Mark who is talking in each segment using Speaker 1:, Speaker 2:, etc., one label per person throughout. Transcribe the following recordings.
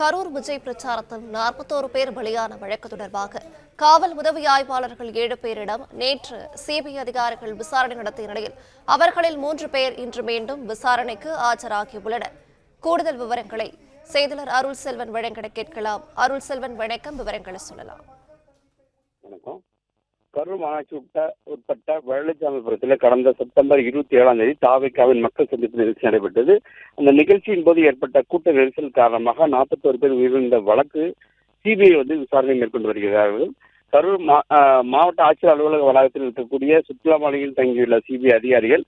Speaker 1: கரூர் விஜய் பிரச்சாரத்தில் 41 பேர் பலியான வழக்கு தொடர்பாக காவல் உதவி ஆய்வாளர்கள் 7 பேரிடம் நேற்று சிபிஐ அதிகாரிகள் விசாரணை நடத்திய நிலையில் அவர்களில் 3 பேர் இன்று மீண்டும் விசாரணைக்கு ஆஜராகியுள்ளனர். கூடுதல் விவரங்களை செய்தியாளர் அருள் செல்வன் வழங்க கேட்கலாம். அருள் செல்வன், வணக்கம். விவரங்களை சொல்லலாம்.
Speaker 2: வணக்கம். கரூர் மாநகராட்சி உட்பட்ட வெள்ளச்சாமிபுரத்தில் கடந்த செப்டம்பர் 27 தாவேக்காவின் மக்கள் சந்திப்பு நிகழ்ச்சி நடைபெற்றது. அந்த நிகழ்ச்சியின் போது ஏற்பட்ட கூட்ட நெரிசல் காரணமாக 41 பேர் உயிரிழந்த வழக்கு சிபிஐ விசாரணை மேற்கொண்டு வருகிறார்கள். கரூர் மாவட்ட ஆட்சியர் அலுவலக வளாகத்தில் இருக்கக்கூடிய சுற்றுலா மாளிகையில் தங்கியுள்ள சிபிஐ அதிகாரிகள்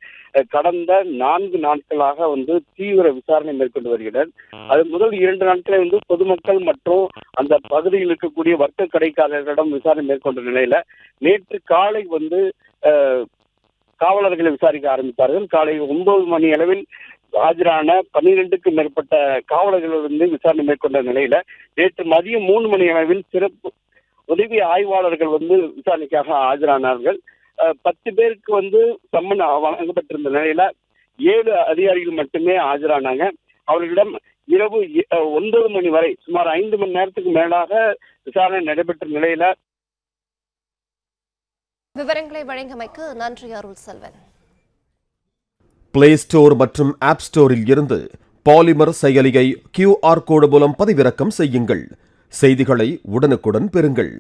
Speaker 2: கடந்த 4 நாட்களாக தீவிர விசாரணை மேற்கொண்டு வருகின்றனர். அது முதல் 2 நாட்களை பொதுமக்கள் மற்றும் அந்த பகுதியில் இருக்கக்கூடிய வர்த்தக கடைக்காரர்களிடம் விசாரணை மேற்கொண்ட நிலையில நேற்று காலை காவலர்களை விசாரிக்க ஆரம்பித்தார்கள். காலை 9 மணி அளவில் ஆஜரான 12க்கும் மேற்பட்ட காவலர்கள் விசாரணை மேற்கொண்ட நிலையில நேற்று மதியம் 3 மணி அளவில் சிறப்பு உதவி ஆய்வாளர்கள் விசாரணைக்காக ஆஜரானார்கள். 10 பேருக்கு சம்மன் வழங்கப்பட்டிருந்த நிலையில 7 அதிகாரிகள் மட்டுமே ஆஜரானாங்க. அவர்களிடம் இரவு 9 மணி வரை சுமார் 5 மணி நேரத்துக்கு மேலாக விசாரணை நடைபெற்ற நிலையில
Speaker 1: விவரங்களை வழங்கியமைக்கு நன்றி அருள் செல்வன்.
Speaker 3: பிளே ஸ்டோர் மற்றும் ஆப் ஸ்டோரில் இருந்து பாலிமர் செயலியை QR கோடு மூலம் பதிவிறக்கம் செய்யுங்கள். செய்திகளை உடனுக்குடன் பெறுங்கள்.